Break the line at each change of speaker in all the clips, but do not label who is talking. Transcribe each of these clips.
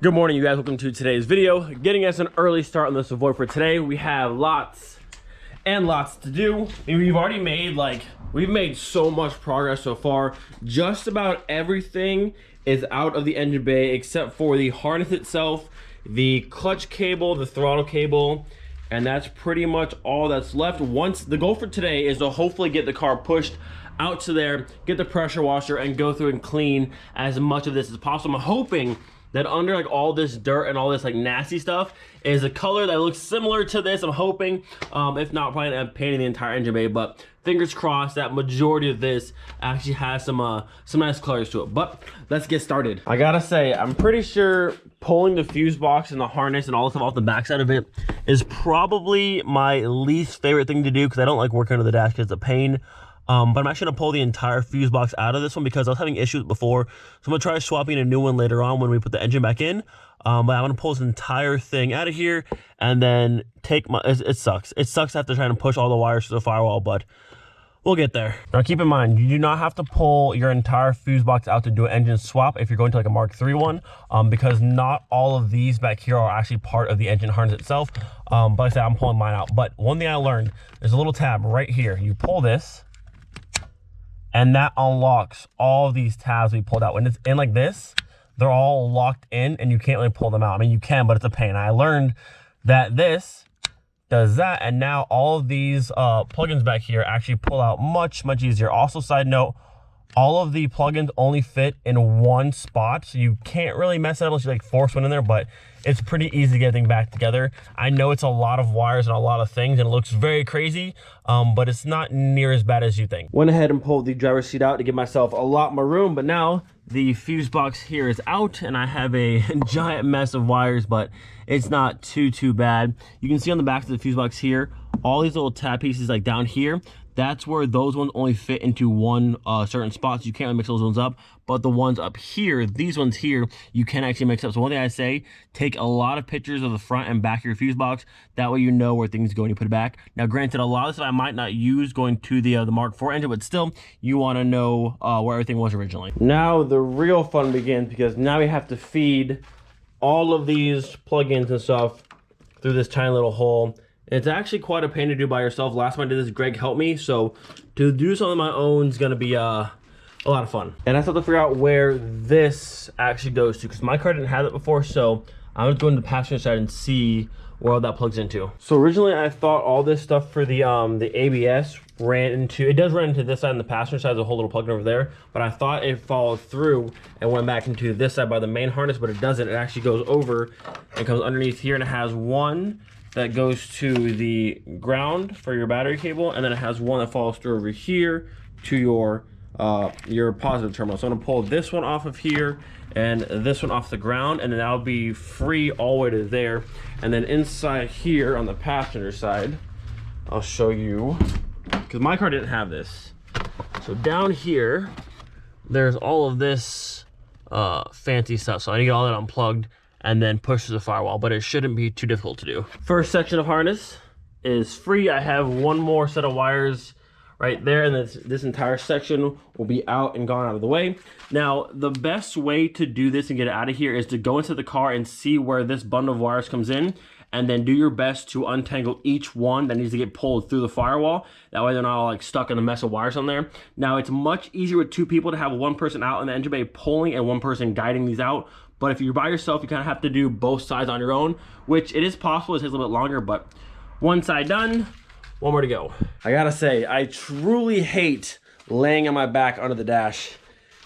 Good morning, you guys. Welcome to today's video. Getting us an early start on the Savoy for today. We have lots and lots to do. We've already made we've made so much progress so far. Just about everything is out of the engine bay except for the harness itself, the clutch cable, the throttle cable, and that's pretty much all that's left. Once the goal for today is to hopefully get the car pushed out to there, get the pressure washer, and go through and clean as much of this as possible. I'm hoping that under all this dirt and all this nasty stuff is a color that looks similar to this. I'm hoping, if not, probably end up painting the entire engine bay, but fingers crossed that majority of this actually has some nice colors to it. But let's get started. I gotta say, I'm pretty sure pulling the fuse box and the harness and all the stuff off the backside of it is probably my least favorite thing to do because I don't like working under the dash because it's a pain. But I'm actually gonna pull the entire fuse box out of this one because I was having issues before. So I'm gonna try swapping a new one later on when we put the engine back in. But I'm gonna pull this entire thing out of here and then take my, it sucks. It sucks after trying to push all the wires through the firewall, but we'll get there. Now keep in mind, you do not have to pull your entire fuse box out to do an engine swap if you're going to a Mark III one, because not all of these back here are actually part of the engine harness itself. But like I said, I'm pulling mine out. But one thing I learned, there's a little tab right here. You pull this, and that unlocks all of these tabs we pulled out. When it's in like this, they're all locked in and you can't really pull them out. I mean, you can, but it's a pain. I learned that this does that, and now all of these plugins back here actually pull out much easier. Also, side note, all of the plugins only fit in one spot, so you can't really mess it up unless you force one in there, but it's pretty easy to get everything back together. I know it's a lot of wires and a lot of things and it looks very crazy, but it's not near as bad as you think. Went ahead and pulled the driver's seat out to give myself a lot more room, but now the fuse box here is out and I have a giant mess of wires, but it's not too bad. You can see on the back of the fuse box here, all these little tab pieces down here, that's where those ones only fit into one certain spot, so you can't really mix those ones up. But the ones up here, these ones here, you can actually mix up. So one thing I say, take a lot of pictures of the front and back of your fuse box. That way you know where things go when you put it back. Now granted, a lot of this I might not use going to the Mark IV engine, but still, you want to know where everything was originally. Now the real fun begins, because now we have to feed all of these plugins and stuff through this tiny little hole. It's actually quite a pain to do by yourself. Last time I did this, Greg helped me, so to do something on my own is gonna be a lot of fun. And I still have to figure out where this actually goes to, because my car didn't have it before, so I'm just going to the passenger side and see where all that plugs into. So originally I thought all this stuff for the ABS ran into, it does run into this side, and the passenger side is a whole little plug over there, but I thought it followed through and went back into this side by the main harness, but it doesn't. It actually goes over and comes underneath here, and it has one that goes to the ground for your battery cable, and then it has one that follows through over here to your positive terminal. So I'm gonna pull this one off of here and this one off the ground, and then that'll be free all the way to there. And then inside here on the passenger side, I'll show you, because my car didn't have this. So down here, there's all of this fancy stuff. So I need to get all that unplugged and then push to the firewall, but it shouldn't be too difficult to do. First section of harness is free. I have one more set of wires right there, and this entire section will be out and gone out of the way. Now, the best way to do this and get it out of here is to go into the car and see where this bundle of wires comes in, and then do your best to untangle each one that needs to get pulled through the firewall. That way they're not all stuck in a mess of wires on there. Now, it's much easier with two people to have one person out in the engine bay pulling and one person guiding these out. But if you're by yourself, you kind of have to do both sides on your own, which it is possible. It takes a little bit longer, but one side done, one more to go. I gotta say, I truly hate laying on my back under the dash.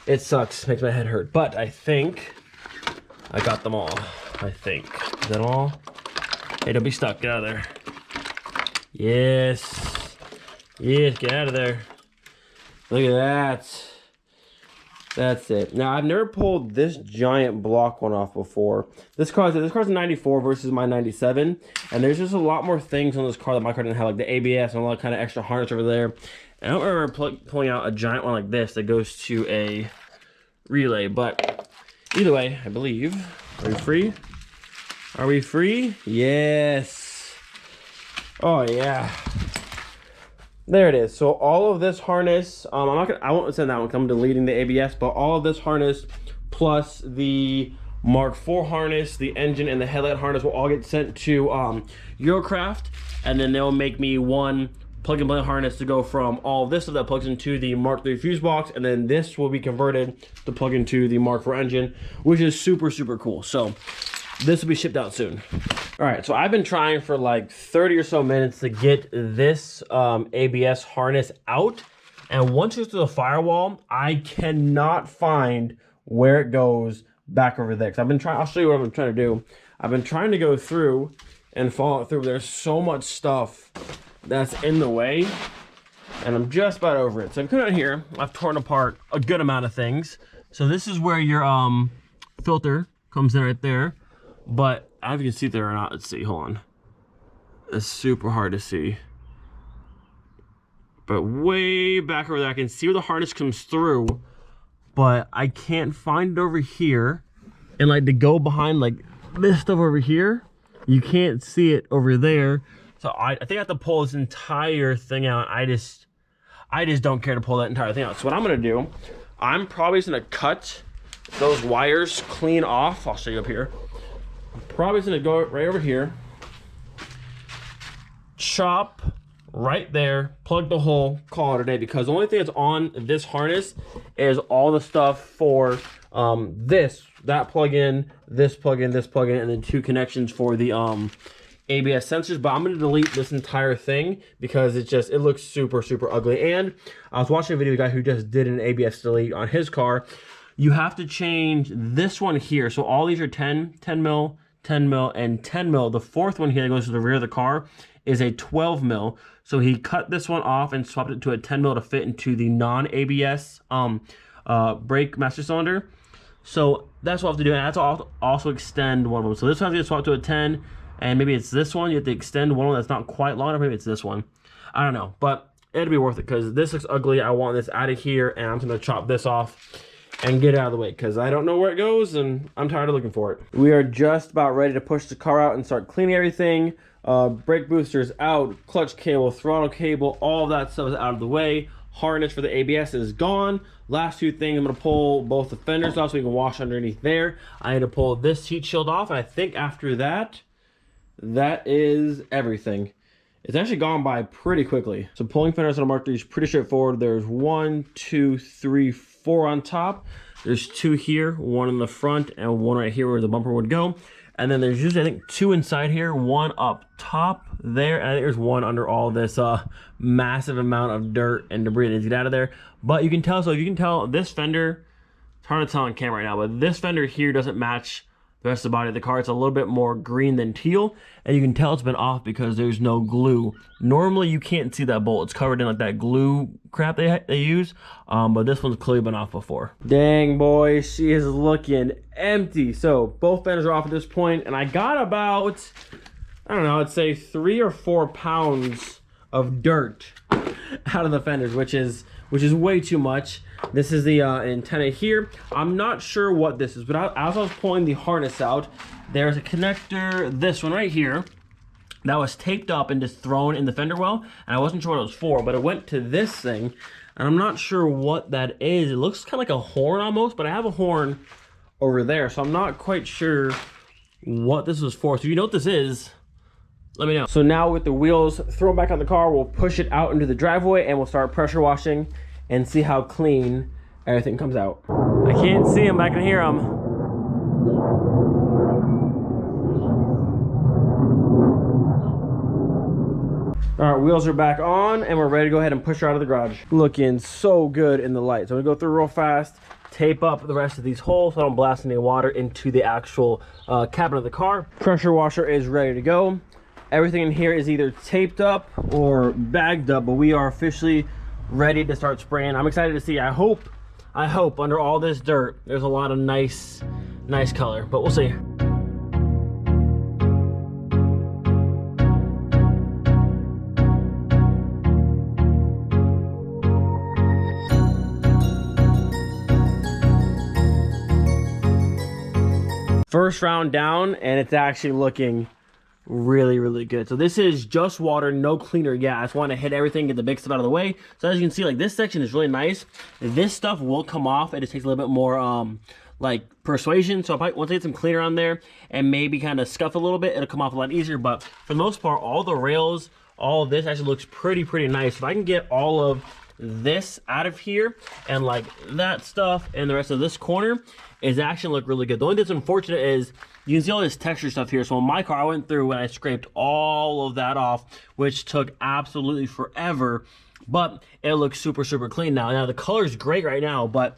It sucks, makes my head hurt, but I think I got them all. I think. Is that all? Hey, don't be stuck, get out of there. Yes. Yes, get out of there. Look at that. That's it. Now, I've never pulled this giant block one off before. This car's a 94 versus my 97, and there's just a lot more things on this car that my car didn't have, like the ABS and a lot of kind of extra harness over there. And I don't remember pulling out a giant one like this that goes to a relay, but either way, I believe. Are we free? Are we free? Yes. Oh, yeah. There it is. So all of this harness, I won't send that one because I'm deleting the ABS, but all of this harness plus the Mark IV harness, the engine and the headlight harness will all get sent to Eurocraft, and then they'll make me one plug and play harness to go from all this stuff that plugs into the Mark III fuse box, and then this will be converted to plug into the Mark IV engine, which is super, super cool. So this will be shipped out soon. All right, so I've been trying for like 30 or so minutes to get this ABS harness out, and once it's to the firewall, I cannot find where it goes back over there. Because I've been trying, I'll show you what I've been trying to do. I've been trying to go through and follow it through. There's so much stuff that's in the way, and I'm just about over it. So I'm coming out here, I've torn apart a good amount of things. So this is where your filter comes in right there, but I don't know if you can see it there or not. Let's see, hold on. It's super hard to see. But way back over there, I can see where the harness comes through, but I can't find it over here. And like to go behind like this stuff over here, you can't see it over there. So I think I have to pull this entire thing out. I just don't care to pull that entire thing out. So what I'm gonna do, I'm probably just gonna cut those wires clean off. I'll show you up here. I'm probably just gonna go right over here, chop right there, plug the hole, call it a day, because the only thing that's on this harness is all the stuff for that plug-in, this plug-in, this plug-in, and then 2 connections for the ABS sensors. But I'm going to delete this entire thing because it looks super, super ugly. And I was watching a video of a guy who just did an ABS delete on his car. You have to change this one here. So all these are 10 mil, 10 mil, and 10 mil. The fourth one here that goes to the rear of the car is a 12 mil. So he cut this one off and swapped it to a 10 mil to fit into the non-ABS brake master cylinder. So that's what I have to do, and that's also extend one of them. So this one has to get swapped to a 10, and maybe it's this one. You have to extend one that's not quite long enough. Maybe it's this one. I don't know, but it'll be worth it because this looks ugly. I want this out of here, and I'm gonna chop this off and get it out of the way because I don't know where it goes, and I'm tired of looking for it. We are just about ready to push the car out and start cleaning everything. Brake boosters out, clutch cable, throttle cable, all of that stuff is out of the way. Harness for the ABS is gone. Last 2 things, I'm gonna pull both the fenders off so we can wash underneath there. I had to pull this heat shield off, and I think after that, that is everything. It's actually gone by pretty quickly. So pulling fenders on a Mark III is pretty straightforward. There's 1, 2, 3, 4 on top. There's 2 here, 1 in the front, and 1 right here where the bumper would go. And then there's usually, I think, 2 inside here, 1 up top there, and I think there's 1 under all this massive amount of dirt and debris that needs to get out of there. But you can tell, so if you can tell, this fender, it's hard to tell on camera right now, but this fender here doesn't match the rest of the body of the car. It's a little bit more green than teal, and you can tell it's been off because there's no glue. Normally you can't see that bolt. It's covered in like that glue crap they use, but this one's clearly been off before. Dang, boy, she is looking empty. So both fenders are off at this point, and I got about, I don't know, I'd say 3 or 4 pounds of dirt out of the fenders, which is way too much. This is the antenna here. I'm not sure what this is, but as I was pulling the harness out, there's a connector, this one right here, that was taped up and just thrown in the fender well, and I wasn't sure what it was for, but it went to this thing, and I'm not sure what that is. It looks kind of like a horn almost, but I have a horn over there, so I'm not quite sure what this was for. So if you know what this is, let me know. So now with the wheels thrown back on the car, we'll push it out into the driveway and we'll start pressure washing and see how clean everything comes out. I can't see him, but I can hear him. All right, wheels are back on and we're ready to go ahead and push her out of the garage. Looking so good in the light. So I'm gonna go through real fast, tape up the rest of these holes so I don't blast any water into the actual cabin of the car. Pressure washer is ready to go. Everything in here is either taped up or bagged up, but we are officially ready to start spraying. I'm excited to see. I hope under all this dirt, there's a lot of nice color, but we'll see. First round down, and it's actually looking really good. So this is just water, no cleaner yet. I just want to hit everything, get the big stuff out of the way. So as you can see, like, this section is really nice. This stuff will come off. It just takes a little bit more like persuasion. So once I get some cleaner on there and maybe kind of scuff a little bit, it'll come off a lot easier. But for the most part, all the rails, all of this actually looks pretty nice. If I can get all of this out of here and like that stuff and the rest of this corner is actually look really good. The only thing that's unfortunate is you can see all this texture stuff here. So on my car, I went through and I scraped all of that off, which took absolutely forever, but it looks super clean now. Now the color's great right now, but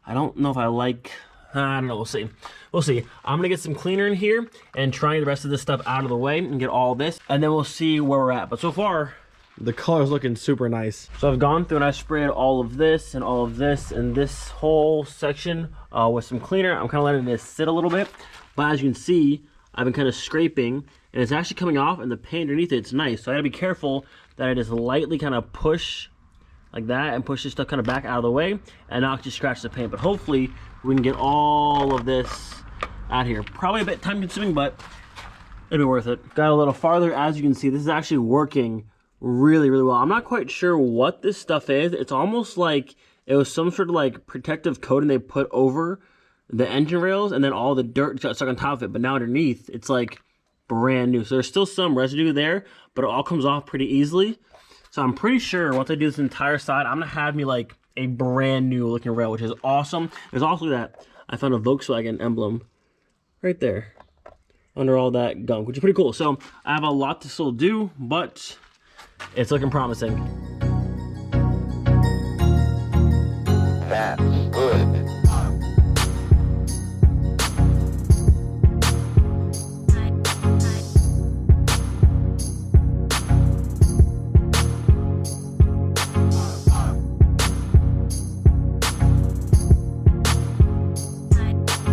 I don't know if I like, I don't know, we'll see. We'll see. I'm gonna get some cleaner in here and try the rest of this stuff out of the way and get all this, and then we'll see where we're at. But so far, the color's looking super nice. So I've gone through and I sprayed all of this and this whole section with some cleaner. I'm kind of letting this sit a little bit, but as you can see, I've been kind of scraping and it's actually coming off, and the paint underneath it's nice. So I gotta be careful that I just lightly kind of push like that and push this stuff kind of back out of the way and not just scratch the paint. But hopefully we can get all of this out here. Probably a bit time consuming, but it'll be worth it. Got a little farther. As you can see, this is actually working really well. I'm not quite sure what this stuff is. It's almost like it was some sort of like protective coating they put over the engine rails, and then all the dirt got stuck on top of it. But now underneath, it's like brand new. So there's still some residue there, but it all comes off pretty easily. So I'm pretty sure once I do this entire side, I'm gonna have me like a brand new looking rail, which is awesome. There's also that, I found a Volkswagen emblem right there under all that gunk, which is pretty cool. So I have a lot to still do, but it's looking promising.
That's good.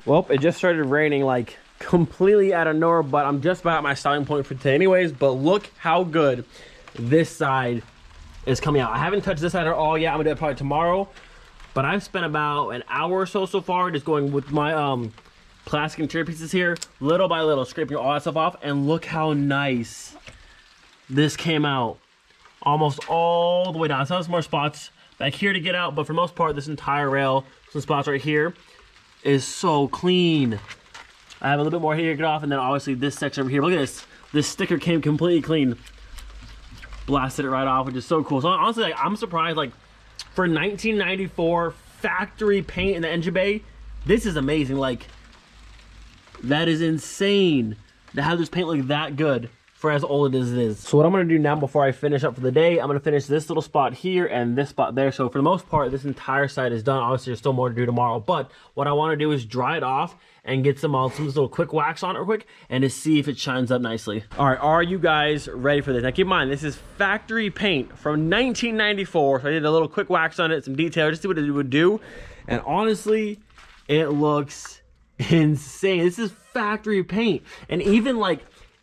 Well, it just started raining like completely out of nowhere, but I'm just about at my styling point for today anyways. But look how good this side is coming out. I haven't touched this side at all yet. I'm gonna do it probably tomorrow, but I've spent about an hour or so far just going with my plastic interior pieces here, little by little, scraping all that stuff off, and look how nice this came out. Almost all the way down. Some more spots back here to get out, but for the most part, this entire rail, some spots right here, is so clean. I have a little bit more here to get off, and then obviously this section over here. Look at this. This sticker came completely clean. Blasted it right off, which is so cool. So honestly, like, I'm surprised, like, for 1994 factory paint in the engine bay, this is amazing. Like, that is insane to have this paint look that good for as old as it is. So what I'm gonna do now before I finish up for the day, I'm gonna finish this little spot here and this spot there. So for the most part, this entire side is done. Obviously, there's still more to do tomorrow, but what I wanna do is dry it off and get some little quick wax on it real quick and to see if it shines up nicely. All right, are you guys ready for this? Now keep in mind, this is factory paint from 1994. So I did a little quick wax on it, some detail, just to see what it would do. And honestly, it looks insane. This is factory paint. And even like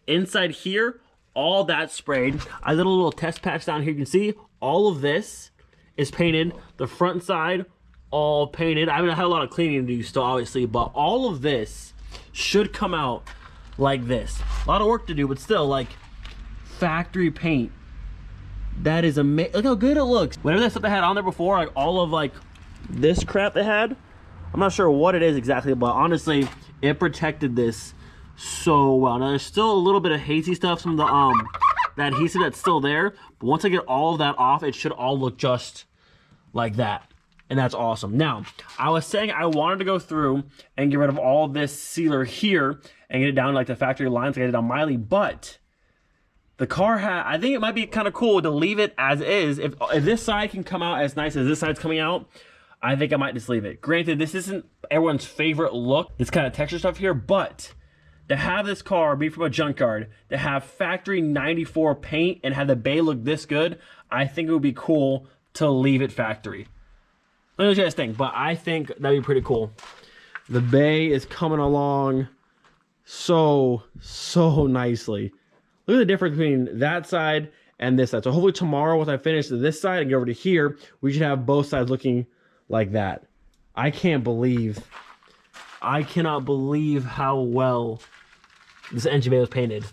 inside here, all that sprayed. I did a little test patch down here. You can see all of this is painted. The front side, all painted. I mean, I had a lot of cleaning to do still, obviously, but all of this should come out like this. A lot of work to do, but still, like, factory paint. That is amazing. Look how good it looks. Whatever that stuff they had on there before, like all of like this crap they had, I'm not sure what it is exactly, but honestly, it protected this so well. Now there's still a little bit of hazy stuff, some of the that adhesive that's still there, but once I get all of that off, it should all look just like that, and that's awesome. Now I was saying I wanted to go through and get rid of all this sealer here and get it down to like the factory lines, like I did on Miley, but the car had, I think it might be kind of cool to leave it as is. If this side can come out as nice as this side's coming out, I think I might just leave it. Granted, this isn't everyone's favorite look, this kind of texture stuff here, but to have this car be from a junkyard, to have factory 94 paint and have the bay look this good, I think it would be cool to leave it factory. Let me know what you guys think, but I think that'd be pretty cool. The bay is coming along so nicely. Look at the difference between that side and this side. So hopefully tomorrow, once I finish this side and go over to here, we should have both sides looking like that. I cannot believe how well this engine bay was painted.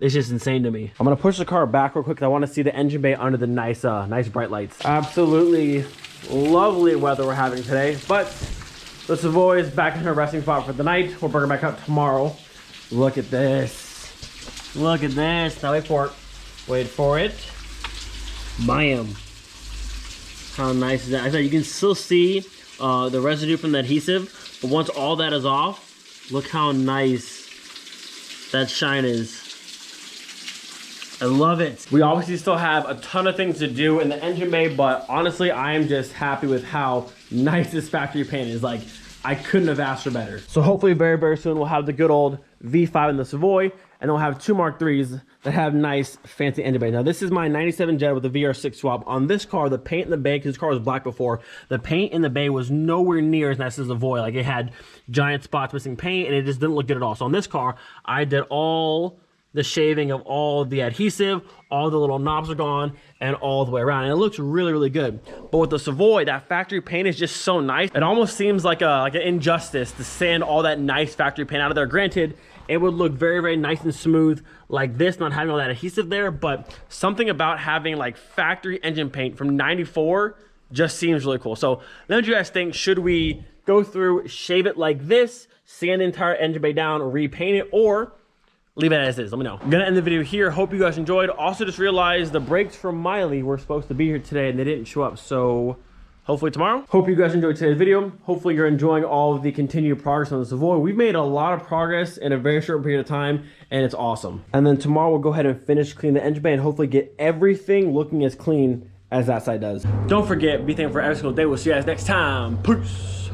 It's just insane to me. I'm gonna push the car back real quick because I want to see the engine bay under the nice bright lights. Absolutely lovely weather we're having today, but The Savoy is back in her resting spot for the night. We'll bring her back up tomorrow. Look at this. Look at this. Now wait for it. Wait for it. Bam. How nice is that? I said you can still see the residue from the adhesive, but once all that is off, look how nice that shine is. I love it. We obviously still have a ton of things to do in the engine bay, but honestly, I am just happy with how nice this factory paint is. Like, I couldn't have asked for better. So hopefully very, very soon we'll have the good old V5 in the Savoy, and then we'll have 2 Mark IIIs that have nice fancy engine bay. Now this is my 97 Jet with a VR6 swap. On this car, the paint in the bay, because this car was black before, the paint in the bay was nowhere near as nice as the Savoy. Like, it had giant spots missing paint and it just didn't look good at all. So on this car, I did all the shaving of all the adhesive, all the little knobs are gone, and all the way around, and it looks really, really good. But with the Savoy, that factory paint is just so nice. It almost seems like an injustice to sand all that nice factory paint out of there. Granted, it would look very, very nice and smooth like this, not having all that adhesive there, but something about having like factory engine paint from 94 just seems really cool. So let me know what you guys think. Should we go through, shave it like this, sand the entire engine bay down, repaint it, or leave it as is? Let me know. I'm gonna end the video here. Hope you guys enjoyed. Also just realized the brakes from Miley were supposed to be here today and they didn't show up, so hopefully tomorrow. Hope you guys enjoyed today's video. Hopefully you're enjoying all of the continued progress on the Savoy. We've made a lot of progress in a very short period of time, and it's awesome. And then tomorrow we'll go ahead and finish clean the engine bay and hopefully get everything looking as clean as that side does. Don't forget, be thankful for every single day. We'll see you guys next time. Peace.